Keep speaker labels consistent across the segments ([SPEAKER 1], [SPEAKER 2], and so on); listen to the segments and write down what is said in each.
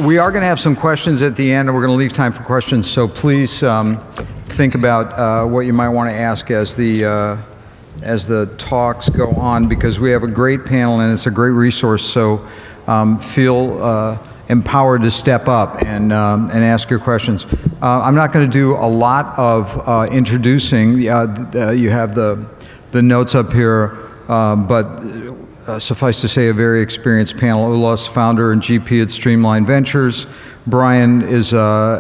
[SPEAKER 1] We are going to have some questions at the end, and we're going to leave time for questions. So please think about what you might want to ask as the talks go on, because we have a great panel and it's a great resource. So feel empowered to step up and ask your questions. I'm not going to do a lot of introducing. You have the notes up here, but suffice to say, a very experienced panel. Ullas, founder and GP at Streamlined Ventures. Byun is a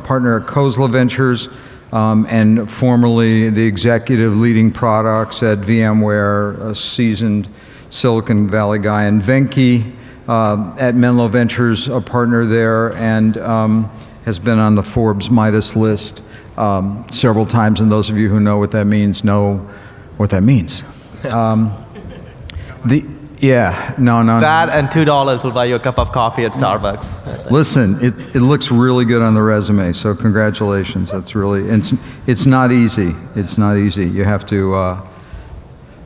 [SPEAKER 1] partner at Khosla Ventures, and formerly the executive leading products at VMware, a seasoned Silicon Valley guy. And Venky at Menlo Ventures, a partner there, and has been on the Forbes Midas list several times, and those of you who know what that means know what that means. That
[SPEAKER 2] and $2 will buy you a cup of coffee at Starbucks.
[SPEAKER 1] Listen, it looks really good on the resume, so congratulations. That's really, it's not easy. It's not easy. You have to,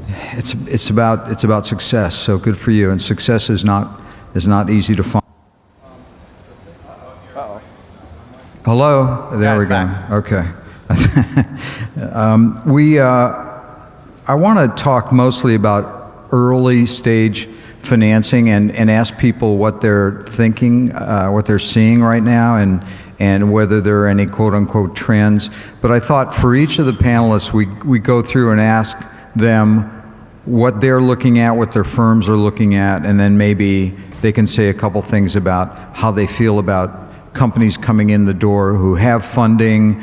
[SPEAKER 1] it's about success, so good for you. And success is not easy to find. Hello? There we go.
[SPEAKER 2] Back.
[SPEAKER 1] Okay. I want to talk mostly about early stage financing and ask people what they're thinking, what they're seeing right now, and whether there are any quote unquote trends. But I thought for each of the panelists, we go through and ask them what they're looking at, what their firms are looking at, and then maybe they can say a couple things about how they feel about companies coming in the door who have funding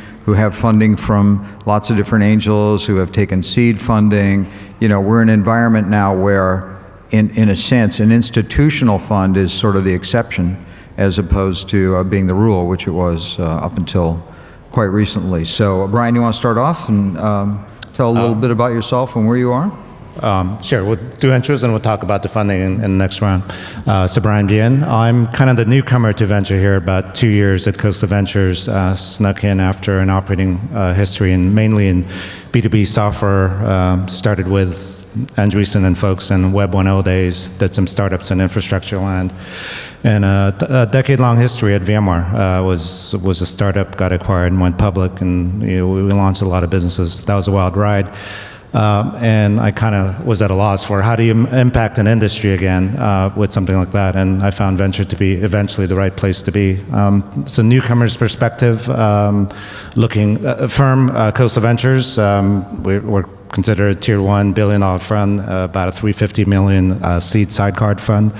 [SPEAKER 1] from lots of different angels, who have taken seed funding. You know, we're in an environment now where, in a sense, an institutional fund is sort of the exception as opposed to being the rule, which it was up until quite recently. So, Brian, you want to start off and tell a little bit about yourself and where you are?
[SPEAKER 3] Sure, we'll do intros and we'll talk about the funding in the next round. So Brian Byun, I'm kind of the newcomer to venture here, about 2 years at Khosla Ventures, snuck in after an operating history and mainly in B2B software, started with Andreessen and folks in Web 1.0 days, did some startups in infrastructure land. And a decade-long history at VMware. Was a startup, got acquired and went public, and we launched a lot of businesses. That was a wild ride. And I kind of was at a loss for how do you impact an industry again with something like that, and I found venture to be eventually the right place to be. So newcomer's perspective, looking firm, Khosla Ventures, we're considered a tier 1 billion-dollar fund, about a $350 million seed sidecar fund.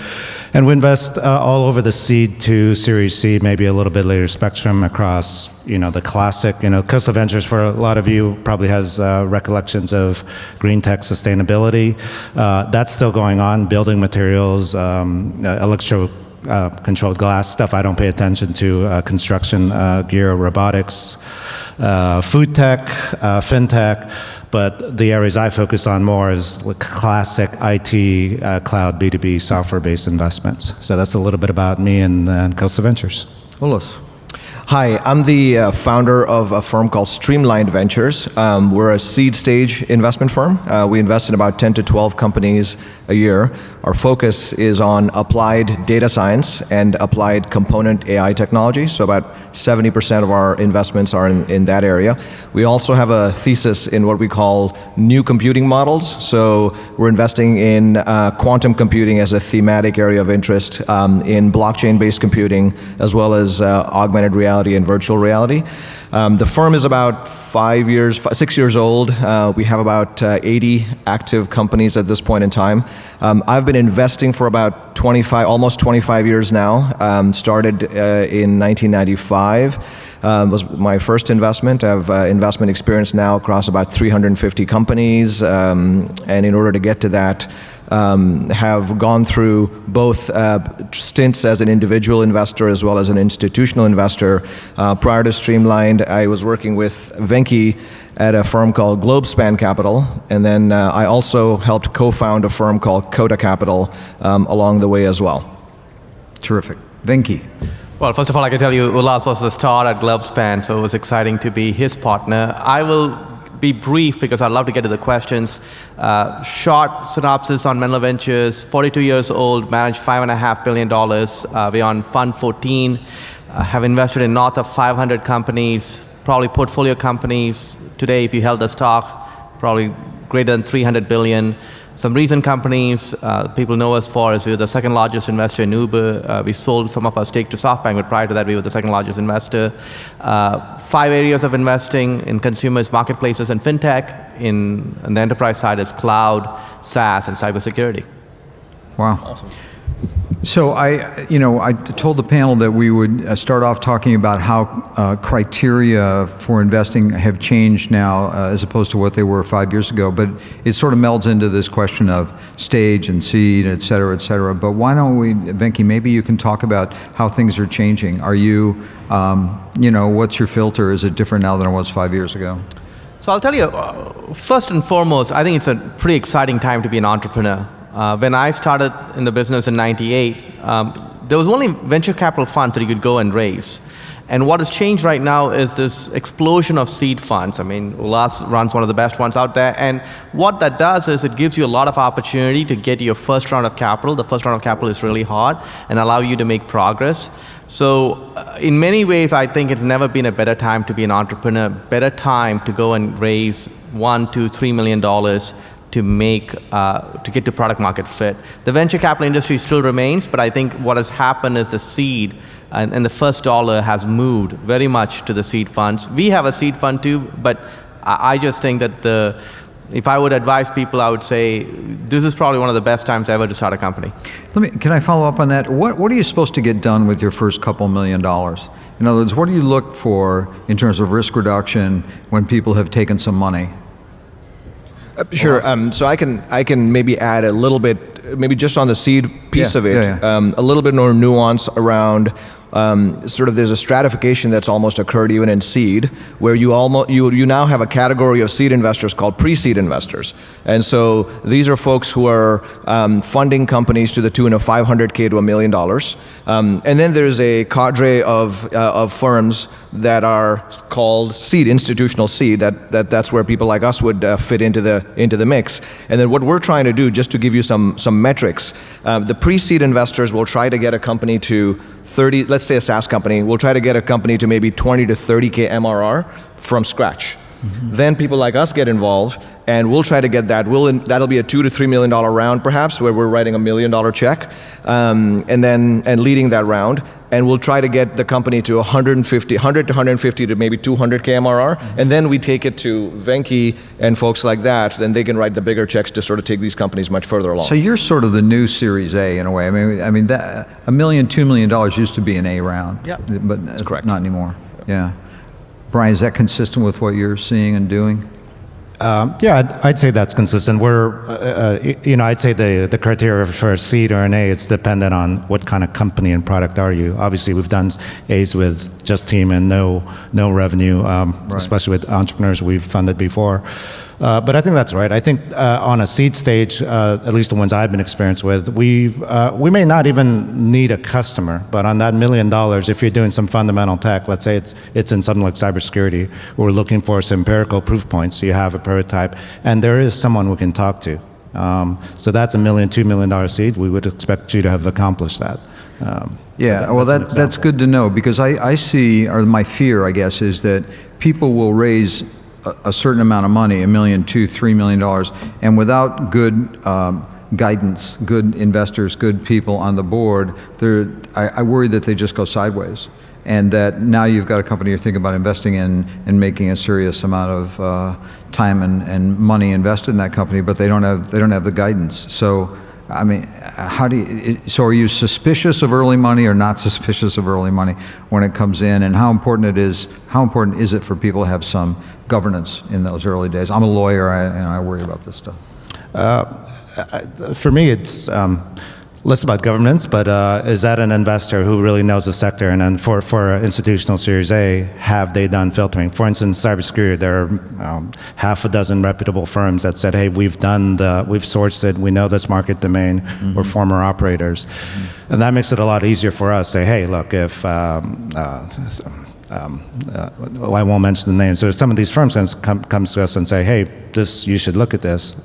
[SPEAKER 3] And we invest all over the seed to Series C, maybe a little bit later spectrum across, the classic, Khosla Ventures for a lot of you probably has recollections of green tech sustainability. That's still going on, building materials, controlled glass stuff I don't pay attention to, construction gear, robotics, food tech, FinTech, but the areas I focus on more is classic IT, cloud, B2B, software-based investments. So that's a little bit about me and Khosla Ventures.
[SPEAKER 1] Ullas.
[SPEAKER 4] Hi, I'm the founder of a firm called Streamlined Ventures. We're a seed stage investment firm. We invest in about 10 to 12 companies a year. Our focus is on applied data science and applied component AI technology. So about 70% of our investments are in that area. We also have a thesis in what we call new computing models. So we're investing in quantum computing as a thematic area of interest, in blockchain-based computing, as well as augmented reality and virtual reality. The firm is about 6 years old. We have about 80 active companies at this point in time. I've been investing for about almost 25 years now. Started in 1995. Was my first investment. I have investment experience now across about 350 companies. And in order to get to that, have gone through both stints as an individual investor as well as an institutional investor. Prior to Streamlined, I was working with Venky at a firm called Globespan Capital, and then I also helped co-found a firm called Coda Capital along the way as well.
[SPEAKER 1] Terrific. Venky.
[SPEAKER 2] Well, first of all, I can tell you Ullas was a star at Globespan, so it was exciting to be his partner. I will be brief because I'd love to get to the questions. Short synopsis on Menlo Ventures, 42 years old, managed $5.5 billion. We're on Fund 14, have invested in north of 500 companies, probably portfolio companies. Today, if you held the stock, probably greater than 300 billion. Some recent companies people know us for is we were the second largest investor in Uber. We sold some of our stake to SoftBank, but prior to that we were the second largest investor. 5 areas of investing in consumers, marketplaces, and FinTech. In the enterprise side is cloud, SaaS, and cybersecurity.
[SPEAKER 1] Wow. Awesome. So I told the panel that we would start off talking about how criteria for investing have changed now as opposed to what they were 5 years ago, but it sort of melds into this question of stage and seed, et cetera, et cetera. But why don't we, Venky, maybe you can talk about how things are changing. Are you, what's your filter? Is it different now than it was 5 years ago?
[SPEAKER 2] So I'll tell you, first and foremost, I think it's a pretty exciting time to be an entrepreneur. When I started in the business in '98, there was only venture capital funds that you could go and raise. And what has changed right now is this explosion of seed funds. I mean, Ullas runs one of the best ones out there. And what that does is it gives you a lot of opportunity to get your first round of capital. The first round of capital is really hard and allow you to make progress. So in many ways, I think it's never been a better time to be an entrepreneur, better time to go and raise $1, $2, $3 million to get to product market fit. The venture capital industry still remains, but I think what has happened is the seed and the first dollar has moved very much to the seed funds. We have a seed fund too, but I just think that if I would advise people, I would say this is probably one of the best times ever to start a company.
[SPEAKER 1] Can I follow up on that? What are you supposed to get done with your first couple $1 million? In other words, what do you look for in terms of risk reduction when people have taken some money?
[SPEAKER 4] Sure. So I can maybe add a little bit, maybe just on the seed piece of it, a little bit more nuance around sort of there's a stratification that's almost occurred even in seed, where you now have a category of seed investors called pre-seed investors, and so these are folks who are funding companies to the tune of $500K to $1 million, and then there's a cadre of firms that are called seed, institutional seed. That's where people like us would fit into the mix. And then what we're trying to do, just to give you some metrics, the pre-seed investors will try to get a company to 30. Let's say a SaaS company, we'll try to get a company to maybe 20 to 30K MRR from scratch. Mm-hmm. Then people like us get involved, and we'll try to get that. That'll be a $2 to $3 million round, perhaps, where we're writing $1 million check, and leading that round. And we'll try to get the company to 100 to 150 to maybe 200K MRR, mm-hmm. and then we take it to Venky and folks like that. Then they can write the bigger checks to sort of take these companies much further along.
[SPEAKER 1] So you're sort of the new Series A in a way. I mean that $1 million, $2 million used to be an A round, but that's correct. Not anymore. Yeah. Brian, is that consistent with what you're seeing and doing?
[SPEAKER 3] Yeah, I'd say that's consistent. I'd say the criteria for a seed or an A, it's dependent on what kind of company and product are you. Obviously, we've done A's with just team and no revenue, right. Especially with entrepreneurs we've funded before. But I think that's right. I think on a seed stage, at least the ones I've been experienced with, we may not even need a customer, but on that $1 million, if you're doing some fundamental tech, let's say it's in something like cybersecurity, we're looking for some empirical proof points. So you have a prototype, and there is someone we can talk to. So that's $1 million, $2 million seed. We would expect you to have accomplished that.
[SPEAKER 1] That's good to know, because I see, or my fear, I guess, is that people will raise a certain amount of money, $1 million, $2, $3 million, and without good guidance, good investors, good people on the board, I worry that they just go sideways, and that now you've got a company you're thinking about investing in and making a serious amount of time and money invested in that company, but they don't have the guidance. So, I mean, so are you suspicious of early money or not suspicious of early money when it comes in, and how important is it for people to have some governance in those early days? I'm a lawyer, I worry about this stuff.
[SPEAKER 3] For me, it's less about governance, but is that an investor who really knows the sector? And then for institutional Series A, have they done filtering? For instance, cybersecurity, there are half a dozen reputable firms that said, hey, we've sourced it, we know this market domain, mm-hmm. we're former operators. Mm-hmm. And that makes it a lot easier for us to say, hey, look, if I won't mention the names. So some of these firms comes to us and say, hey, you should look at this.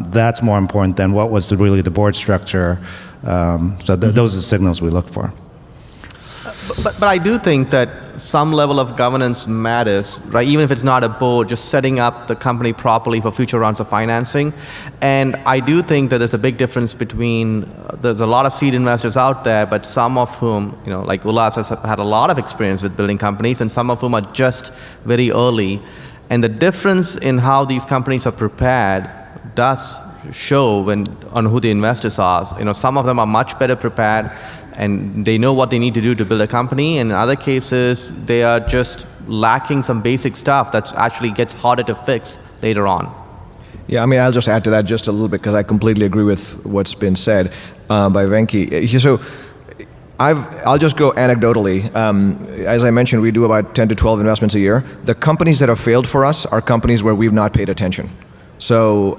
[SPEAKER 3] That's more important than what was really the board structure. Those are the signals we look for.
[SPEAKER 2] But I do think that some level of governance matters, right? Even if it's not a board, just setting up the company properly for future rounds of financing. And I do think that there's a big difference between, there's a lot of seed investors out there, but some of whom, like Ullas has had a lot of experience with building companies, and some of whom are just very early. And the difference in how these companies are prepared does show on who the investors are. Some of them are much better prepared, and they know what they need to do to build a company. And in other cases, they are just lacking some basic stuff that actually gets harder to fix later on.
[SPEAKER 4] Yeah, I mean, I'll just add to that just a little bit because I completely agree with what's been said by Venky. So I'll just go anecdotally. As I mentioned, we do about 10 to 12 investments a year. The companies that have failed for us are companies where we've not paid attention. So,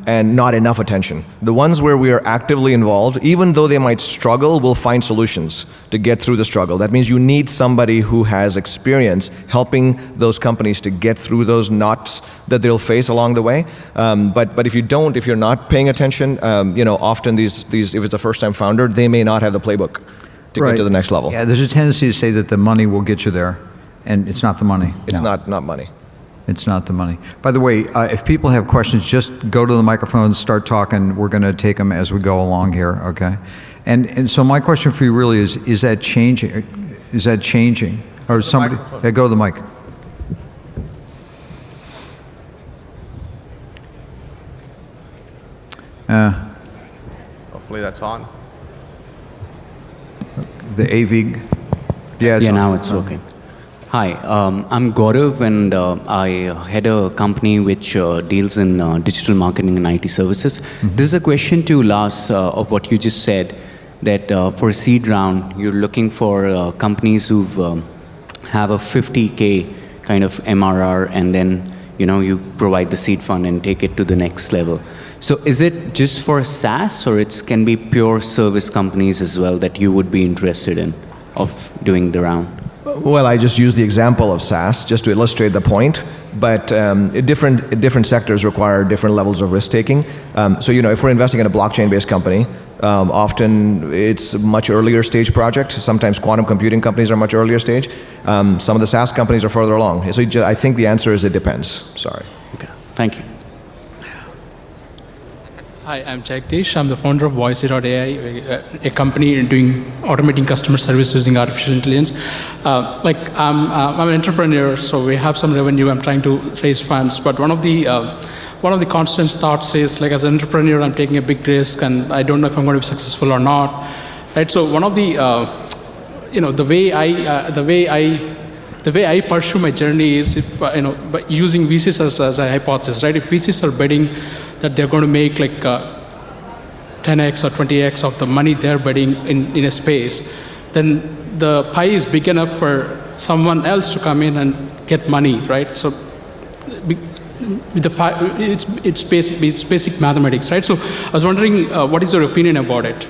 [SPEAKER 4] and not enough attention. The ones where we are actively involved, even though they might struggle, we'll find solutions to get through the struggle. That means you need somebody who has experience helping those companies to get through those knots that they'll face along the way. But if you're not paying attention, often these, if it's a first-time founder, they may not have the playbook to get to the next level.
[SPEAKER 1] Yeah, there's a tendency to say that the money will get you there, and it's not the money.
[SPEAKER 4] It's not money.
[SPEAKER 1] It's not the money. By the way, if people have questions, just go to the microphone, start talking. We're going to take them as we go along here, okay? And so my question for you really is that changing? Is that changing? Or somebody, yeah, go to the mic.
[SPEAKER 2] Hopefully that's on.
[SPEAKER 1] The AV, yeah,
[SPEAKER 5] now it's working. Hi, I'm Gaurav, and I head a company which deals in digital marketing and IT services. Mm-hmm. This is a question to Ullas of what you just said, that for a seed round, you're looking for companies who have a 50K kind of MRR, and then you provide the seed fund and take it to the next level. So is it just for SaaS, or it can be pure service companies as well that you would be interested in of doing the round?
[SPEAKER 4] Well, I just used the example of SaaS just to illustrate the point, but different sectors require different levels of risk taking. So if we're investing in a blockchain-based company, often it's a much earlier stage project. Sometimes quantum computing companies are much earlier stage. Some of the SaaS companies are further along. So I think the answer is it depends. Sorry.
[SPEAKER 5] Okay, thank you.
[SPEAKER 6] Hi, I'm Jagdish. I'm the founder of Voice.ai, a company doing automating customer service using artificial intelligence. I'm an entrepreneur, so we have some revenue. I'm trying to raise funds, but one of the constant thoughts is, like, as an entrepreneur, I'm taking a big risk, and I don't know if I'm going to be successful or not. Right. So one of the, the way I pursue my journey is if by using VCs as a hypothesis. Right. If VCs are betting that they're going to make like 10x or 20x of the money they're betting in a space, then the pie is big enough for someone else to come in and get money, right? So with it's basic mathematics, right? So I was wondering, what is your opinion about it?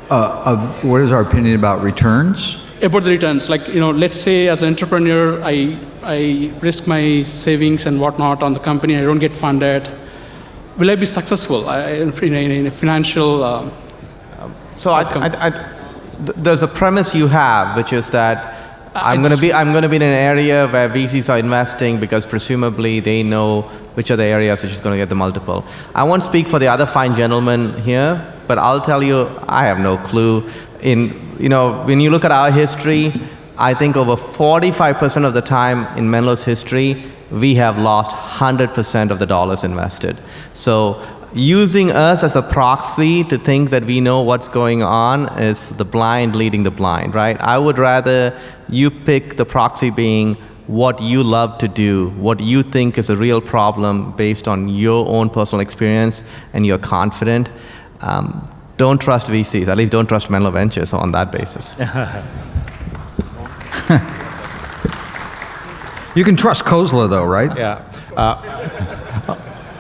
[SPEAKER 1] What is our opinion about returns?
[SPEAKER 6] About the returns, like, let's say as an entrepreneur, I risk my savings and whatnot on the company, I don't get funded. Will I be successful in a financial
[SPEAKER 2] there's a premise you have, which is that I'm going to be in an area where VCs are investing because presumably they know which are the areas which is going to get the multiple. I won't speak for the other fine gentlemen here, but I'll tell you, I have no clue. When you look at our history, I think over 45% of the time in Menlo's history, we have lost 100% of the dollars invested. So using us as a proxy to think that we know what's going on is the blind leading the blind, right? I would rather you pick the proxy being what you love to do, what you think is a real problem based on your own personal experience, and you're confident. Don't trust VCs, at least don't trust Menlo Ventures on that basis.
[SPEAKER 1] You can trust Khosla, though, right?
[SPEAKER 3] Yeah.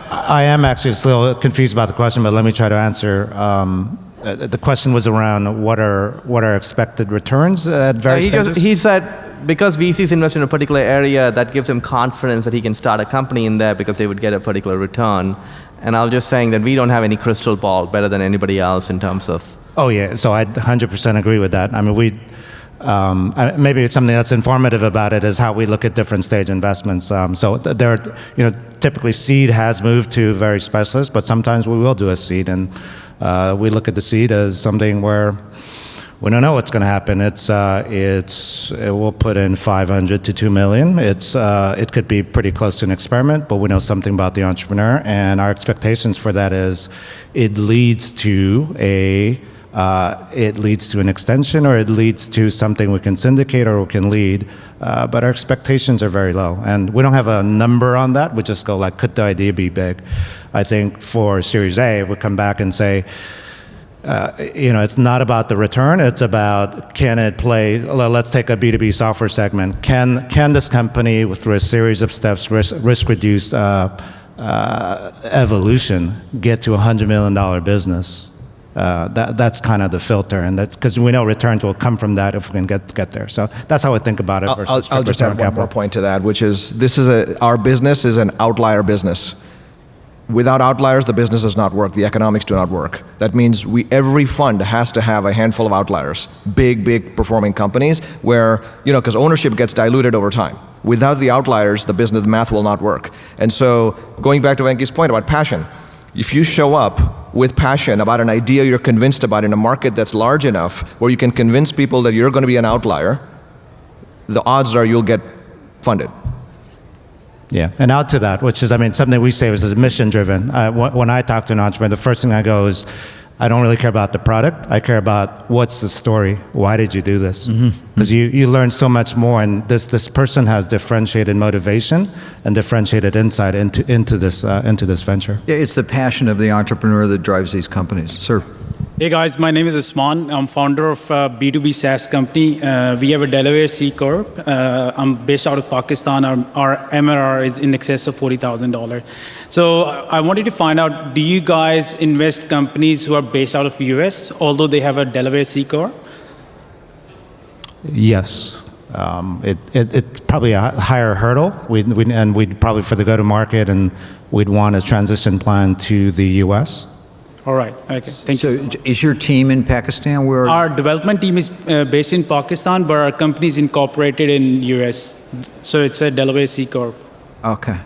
[SPEAKER 3] I am actually still confused about the question, but let me try to answer. The question was around what are expected returns at various stages?
[SPEAKER 2] He said because VCs invest in a particular area, that gives him confidence that he can start a company in there because they would get a particular return. And I was just saying that we don't have any crystal ball better than anybody else in terms of.
[SPEAKER 3] Oh yeah, so I 100% agree with that. I mean, maybe it's something that's informative about it is how we look at different stage investments. So there, typically seed has moved to very specialist, but sometimes we will do a seed, and we look at the seed as something where we don't know what's going to happen. We'll put in 500 to 2 million. It could be pretty close to an experiment, but we know something about the entrepreneur, and our expectations for that is it leads to an extension, or it leads to something we can syndicate or we can lead, but our expectations are very low. And we don't have a number on that. We just go like, could the idea be big? I think for Series A, we come back and say, it's not about the return, it's about can it play, let's take a B2B software segment. Can this company, through a series of steps, risk-reduced evolution, get to a $100 million business? That's kind of the filter, and that's because we know returns will come from that if we can get there. So that's how I think about it.
[SPEAKER 4] I'll just add one more point to that, which is our business is an outlier business. Without outliers, the business does not work. The economics do not work. That means every fund has to have a handful of outliers, big performing companies where, because ownership gets diluted over time. Without the outliers, the math will not work. And so going back to Venky's point about passion, if you show up with passion about an idea you're convinced about in a market that's large enough where you can convince people that you're going to be an outlier, the odds are you'll get funded.
[SPEAKER 3] Yeah, and out to that, which is, something we say is mission-driven. When I talk to an entrepreneur, the first thing I go is, I don't really care about the product. I care about what's the story. Why did you do this? Because you learn so much more, and this person has differentiated motivation and differentiated insight into this venture.
[SPEAKER 1] Yeah, it's the passion of the entrepreneur that drives these companies. Sir.
[SPEAKER 7] Hey guys, my name is Usman. I'm founder of a B2B SaaS company. We have a Delaware C Corp. I'm based out of Pakistan. Our MRR is in excess of $40,000. So I wanted to find out, do you guys invest companies who are based out of US, although they have a Delaware C Corp?
[SPEAKER 3] Yes. It's probably a higher hurdle. We'd probably, for the go-to-market, and we'd want a transition plan to the US.
[SPEAKER 7] All right. Okay. Thank you.
[SPEAKER 1] So is your team in Pakistan? Where
[SPEAKER 7] our development team is based in Pakistan, but our company is incorporated in US. So it's a Delaware C Corp.
[SPEAKER 1] Okay.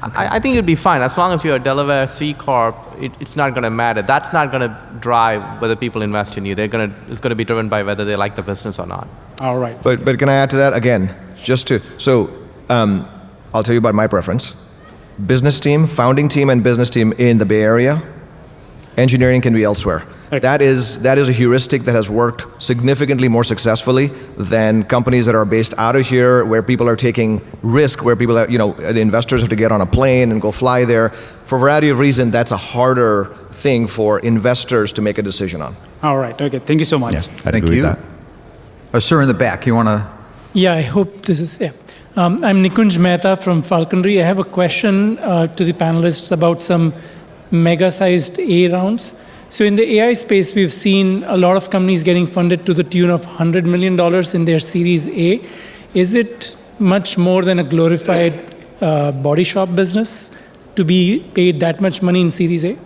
[SPEAKER 2] I think you'd be fine. As long as you're a Delaware C Corp, it's not going to matter. That's not going to drive whether people invest in you. It's going to be driven by whether they like the business or not.
[SPEAKER 7] All right.
[SPEAKER 4] But can I add to that again? I'll tell you about my preference. Business team, founding team, and business team in the Bay Area. Engineering can be elsewhere. Okay. That is a heuristic that has worked significantly more successfully than companies that are based out of here, where people are taking risk, where people are, the investors have to get on a plane and go fly there. For a variety of reasons, that's a harder thing for investors to make a decision on.
[SPEAKER 7] All right. Okay. Thank you so much.
[SPEAKER 3] Yeah,
[SPEAKER 1] Thank you. Sir in the back, you want to?
[SPEAKER 8] Yeah, I hope this is. Yeah. I'm Nikunj Mehta from Falconry. I have a question to the panelists about some mega-sized A rounds. So in the AI space, we've seen a lot of companies getting funded to the tune of $100 million in their Series A. Is it much more than a glorified body shop business to be paid that much money in Series A?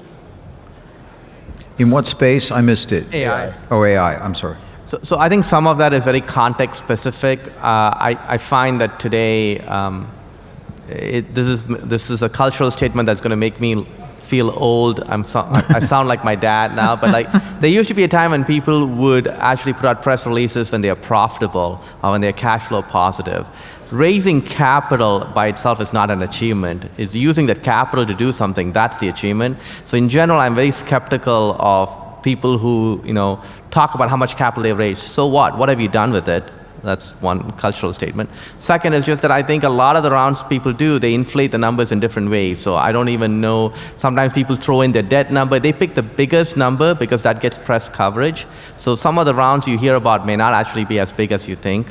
[SPEAKER 1] In what space? I missed it.
[SPEAKER 2] AI.
[SPEAKER 1] Oh, AI. I'm sorry.
[SPEAKER 2] So I think some of that is very context specific. I find that today this is a cultural statement that's going to make me feel old. I sound like my dad now, but there used to be a time when people would actually put out press releases when they are profitable or when they are cash flow positive. Raising capital by itself is not an achievement. It's using that capital to do something, that's the achievement. So in general, I'm very skeptical of people who talk about how much capital they've raised. So what? What have you done with it? That's one cultural statement. Second is just that I think a lot of the rounds people do, they inflate the numbers in different ways. So I don't even know. Sometimes people throw in their debt number. They pick the biggest number because that gets press coverage. So some of the rounds you hear about may not actually be as big as you think.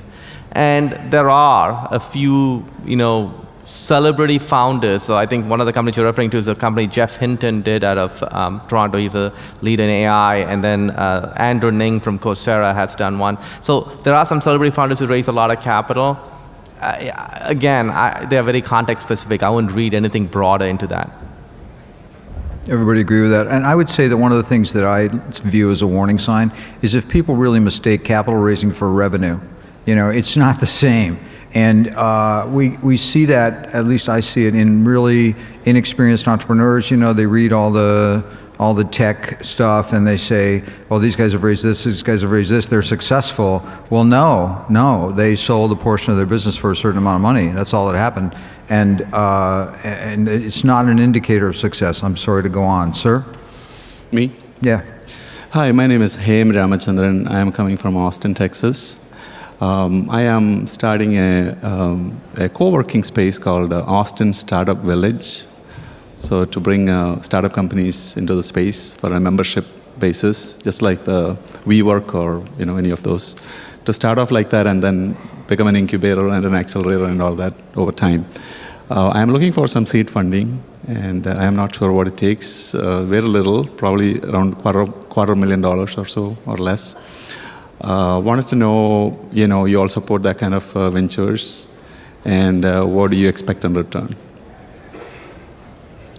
[SPEAKER 2] And there are a few, celebrity founders. So I think one of the companies you're referring to is a company Jeff Hinton did out of Toronto. He's a lead in AI. And then Andrew Ning from Coursera has done one. So there are some celebrity founders who raise a lot of capital. Again, they're very context specific. I wouldn't read anything broader into that.
[SPEAKER 1] Everybody agree with that? And I would say that one of the things that I view as a warning sign is if people really mistake capital raising for revenue. It's not the same. And we see that, at least I see it, in really inexperienced entrepreneurs. They read all the tech stuff and they say, well, these guys have raised this, these guys have raised this, they're successful. Well, no, they sold a portion of their business for a certain amount of money. That's all that happened. And it's not an indicator of success. I'm sorry to go on. Sir?
[SPEAKER 9] Me?
[SPEAKER 1] Yeah.
[SPEAKER 9] Hi, my name is Hem Ramachandran. I am coming from Austin, Texas. I am starting a co-working space called Austin Startup Village. So to bring startup companies into the space for a membership basis, just like the WeWork or any of those, to start off like that and then become an incubator and an accelerator and all that over time. I am looking for some seed funding, and I am not sure what it takes. Very little, probably around $250,000 or so or less. Wanted to know, you all support that kind of ventures, and what do you expect in return?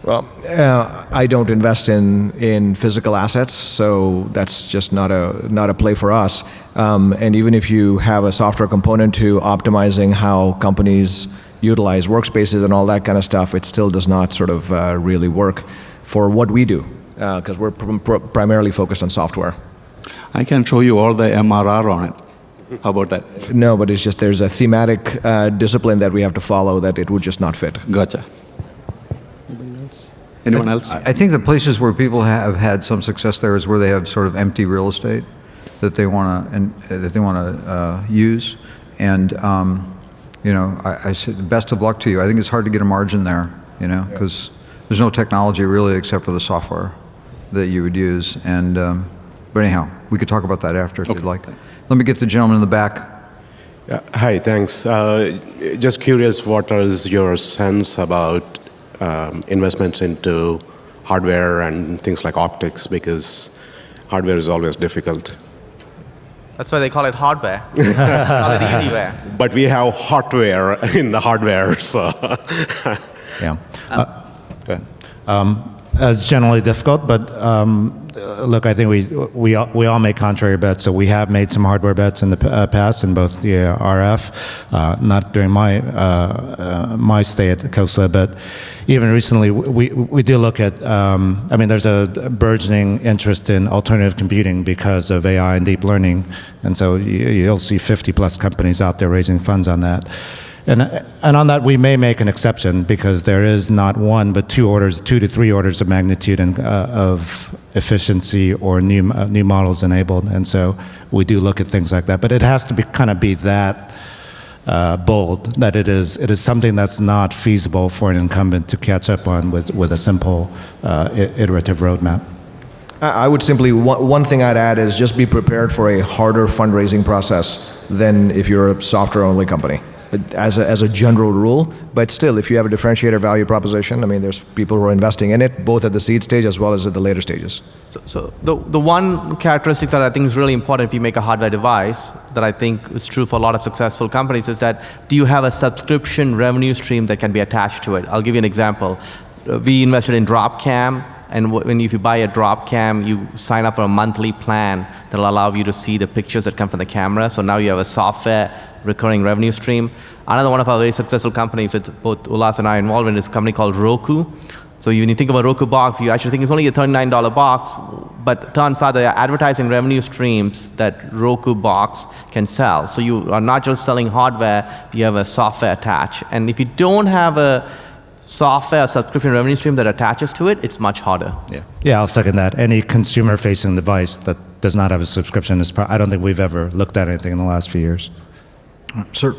[SPEAKER 4] Well, I don't invest in physical assets, so that's just not a play for us. And even if you have a software component to optimizing how companies utilize workspaces and all that kind of stuff, it still does not sort of really work for what we do, because we're primarily focused on software.
[SPEAKER 9] I can show you all the MRR on it. How about that?
[SPEAKER 4] No, but it's just there's a thematic discipline that we have to follow that it would just not fit.
[SPEAKER 9] Gotcha. Anyone else?
[SPEAKER 1] I think the places where people have had some success there is where they have sort of empty real estate that they want to use. And I said, best of luck to you. I think it's hard to get a margin there, because there's no technology really except for the software that you would use. And but anyhow, we could talk about that after if you'd like. Let me get the gentleman in the back.
[SPEAKER 10] Hi, thanks. Just curious, what is your sense about investments into hardware and things like optics, because hardware is always difficult.
[SPEAKER 2] That's why they call it hardware. Call it easyware.
[SPEAKER 10] But we have hotware in the hardware, so.
[SPEAKER 3] Yeah. Go ahead. It's generally difficult, but look, I think we all make contrary bets. So we have made some hardware bets in the past in both the RF, not during my stay at Khosla, but even recently we do look at. There's a burgeoning interest in alternative computing because of AI and deep learning, and so you'll see 50+ companies out there raising funds on that. And on that, we may make an exception because there is not one, but 2 to 3 orders of magnitude of efficiency or new models enabled. And so we do look at things like that. But it has to be that bold that it is something that's not feasible for an incumbent to catch up on with a simple iterative roadmap.
[SPEAKER 4] I would simply, one thing I'd add is just be prepared for a harder fundraising process than if you're a software-only company. As a general rule, but still, if you have a differentiator value proposition, there's people who are investing in it, both at the seed stage as well as at the later stages.
[SPEAKER 2] So the one characteristic that I think is really important if you make a hardware device, that I think is true for a lot of successful companies, is that do you have a subscription revenue stream that can be attached to it? I'll give you an example. We invested in Dropcam, and if you buy a Dropcam, you sign up for a monthly plan that'll allow you to see the pictures that come from the camera. So now you have a software recurring revenue stream. Another one of our very successful companies with both Ullas and I involved in is a company called Roku. So when you think of a Roku box, you actually think it's only a $39 box, but it turns out there are advertising revenue streams that Roku box can sell. So you are not just selling hardware, you have a software attached. And if you don't have a software subscription revenue stream that attaches to it, it's much harder.
[SPEAKER 3] Yeah, I'll second that. Any consumer-facing device that does not have a subscription is I don't think we've ever looked at anything in the last few years.
[SPEAKER 1] Sir.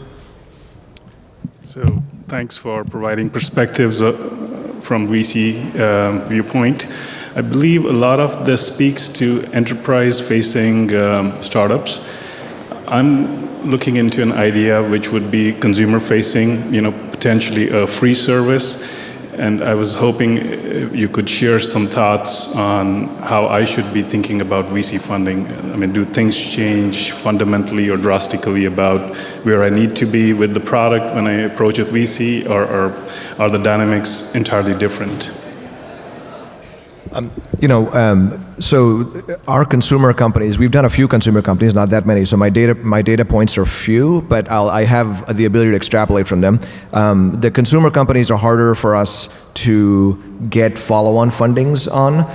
[SPEAKER 11] So thanks for providing perspectives from VC viewpoint. I believe a lot of this speaks to enterprise-facing startups. I'm looking into an idea which would be consumer-facing, potentially a free service. And I was hoping you could share some thoughts on how I should be thinking about VC funding. I mean, do things change fundamentally or drastically about where I need to be with the product when I approach a VC, or are the dynamics entirely different?
[SPEAKER 4] So our consumer companies, we've done a few consumer companies, not that many. So my data points are few, but I have the ability to extrapolate from them. The consumer companies are harder for us to get follow-on fundings on,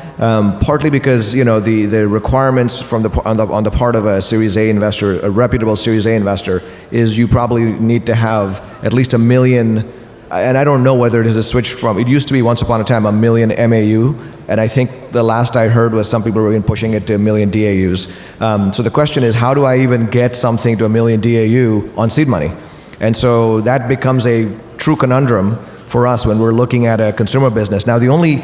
[SPEAKER 4] partly because the requirements on the part of a Series A investor, a reputable Series A investor, is you probably need to have at least 1 million. And I don't know whether it is a switch from, it used to be once upon a time 1 million MAU, and I think the last I heard was some people were even pushing it to 1 million DAUs. So the question is, how do I even get something to 1 million DAU on seed money? And so that becomes a true conundrum for us when we're looking at a consumer business. Now the only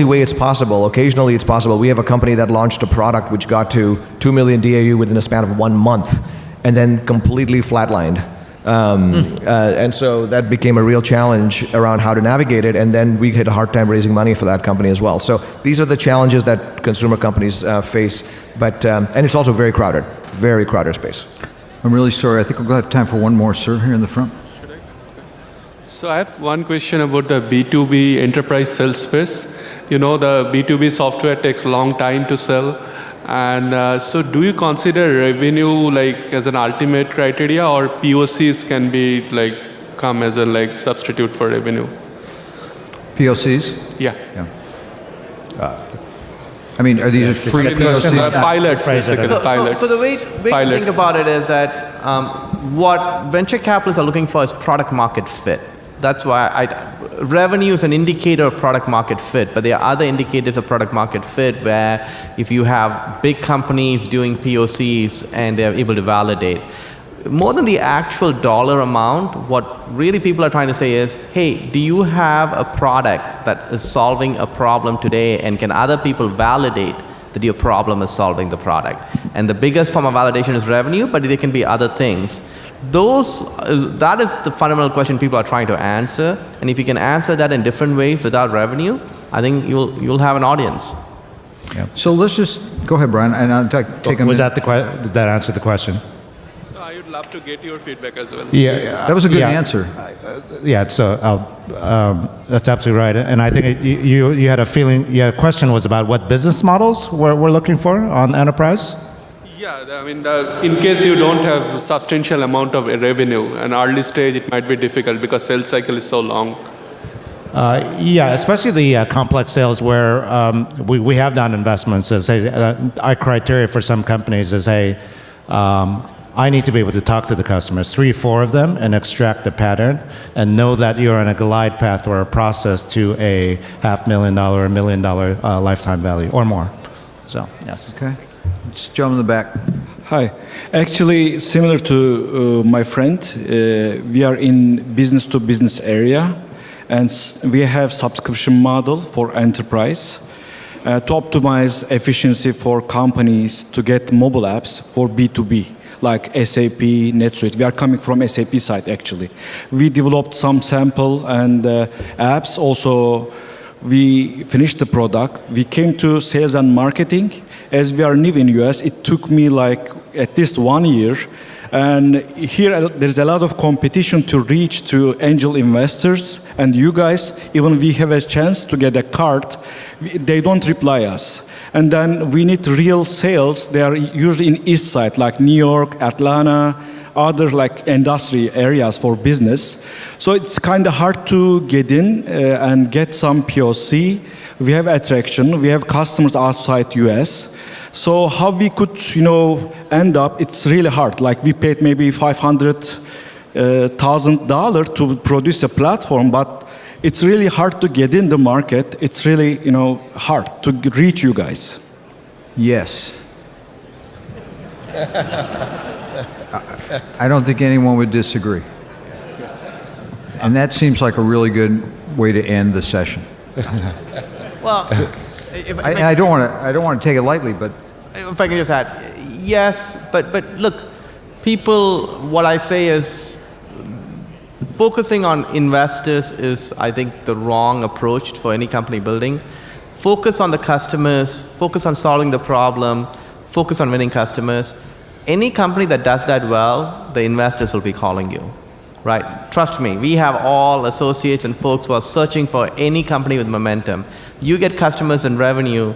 [SPEAKER 4] way it's possible, occasionally it's possible, we have a company that launched a product which got to 2 million DAU within a span of 1 month, and then completely flatlined. And so that became a real challenge around how to navigate it, and then we had a hard time raising money for that company as well. So these are the challenges that consumer companies face, but and it's also very crowded space.
[SPEAKER 1] I'm really sorry. I think we'll have time for one more, sir, here in the front.
[SPEAKER 12] So I have one question about the B2B enterprise sales space. The B2B software takes a long time to sell. And so do you consider revenue as an ultimate criteria, or POCs can be come as a substitute for revenue?
[SPEAKER 1] POCs?
[SPEAKER 12] Yeah.
[SPEAKER 1] I mean, are these free POCs?
[SPEAKER 12] Pilots, basically. Pilots.
[SPEAKER 2] So the way to think about it is that what venture capitalists are looking for is product market fit. That's why revenue is an indicator of product market fit, but there are other indicators of product market fit where if you have big companies doing POCs and they're able to validate. More than the actual dollar amount, what really people are trying to say is, hey, do you have a product that is solving a problem today, and can other people validate that your problem is solving the product? And the biggest form of validation is revenue, but there can be other things. That is the fundamental question people are trying to answer, and if you can answer that in different ways without revenue, I think you'll have an audience.
[SPEAKER 1] Yeah. So let's just go ahead, Brian, and I'll take a minute.
[SPEAKER 3] Did that answer the question?
[SPEAKER 12] I would love to get your feedback as well.
[SPEAKER 3] Yeah,
[SPEAKER 1] that was a good answer.
[SPEAKER 3] So that's absolutely right. And I think you had a feeling, your question was about what business models we're looking for on enterprise?
[SPEAKER 12] Yeah, I mean, in case you don't have substantial amount of revenue, an early stage, it might be difficult because sales cycle is so long.
[SPEAKER 3] Especially the complex sales where we have done investments. Our criteria for some companies is, I need to be able to talk to the customers, 3 or 4 of them, and extract the pattern, and know that you're on a glide path or a process to a $500,000 or $1 million lifetime value or more. So, yes.
[SPEAKER 1] Okay. Let's jump in the back.
[SPEAKER 13] Hi. Actually, similar to my friend, we are in business-to-business area, and we have subscription model for enterprise to optimize efficiency for companies to get mobile apps for B2B, like SAP, NetSuite. We are coming from SAP side, actually. We developed some sample and apps. Also, we finished the product. We came to sales and marketing. As we are new in US, it took me at least 1 year. And here there's a lot of competition to reach to angel investors. And you guys, even we have a chance to get a card, they don't reply us. And then we need real sales. They are usually in east side, like New York, Atlanta, other industry areas for business. So it's kind of hard to get in and get some POC. We have attraction. We have customers outside US. So how we could, end up, it's really hard. We paid maybe $500,000 to produce a platform, but it's really hard to get in the market. It's really, hard to reach you guys.
[SPEAKER 1] Yes. I don't think anyone would disagree. And that seems like a really good way to end the session.
[SPEAKER 2] Well,
[SPEAKER 1] I don't want to take it lightly, but
[SPEAKER 2] if I can just add, yes, but look, people, what I say is, focusing on investors is, I think, the wrong approach for any company building. Focus on the customers, focus on solving the problem, focus on winning customers. Any company that does that well, the investors will be calling you, right? Trust me, we have all associates and folks who are searching for any company with momentum. You get customers and revenue,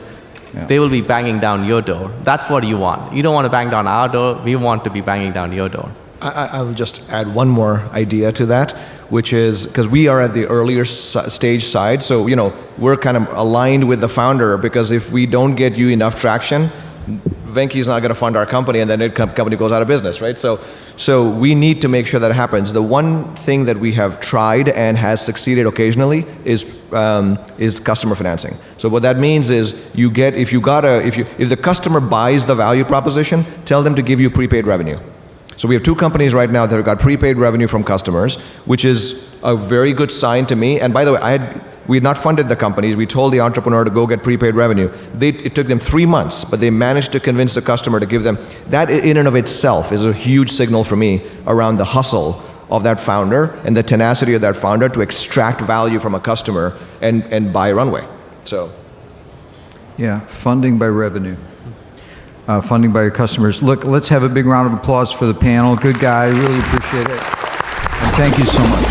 [SPEAKER 2] they will be banging down your door. That's what you want. You don't want to bang down our door, we want to be banging down your door.
[SPEAKER 4] I will just add one more idea to that, which is, because we are at the earlier stage side, so we're kind of aligned with the founder, because if we don't get you enough traction, Venky's not going to fund our company, and then the company goes out of business, right? So we need to make sure that happens. The one thing that we have tried and has succeeded occasionally is customer financing. So what that means is if the customer buys the value proposition, tell them to give you prepaid revenue. So we have two companies right now that have got prepaid revenue from customers, which is a very good sign to me. And by the way, we had not funded the companies. We told the entrepreneur to go get prepaid revenue. It took them 3 months, but they managed to convince the customer to give them. That in and of itself is a huge signal for me around the hustle of that founder and the tenacity of that founder to extract value from a customer and buy runway. So,
[SPEAKER 1] yeah, funding by revenue. Funding by your customers. Look, let's have a big round of applause for the panel. Good guy, really appreciate it. And thank you so much.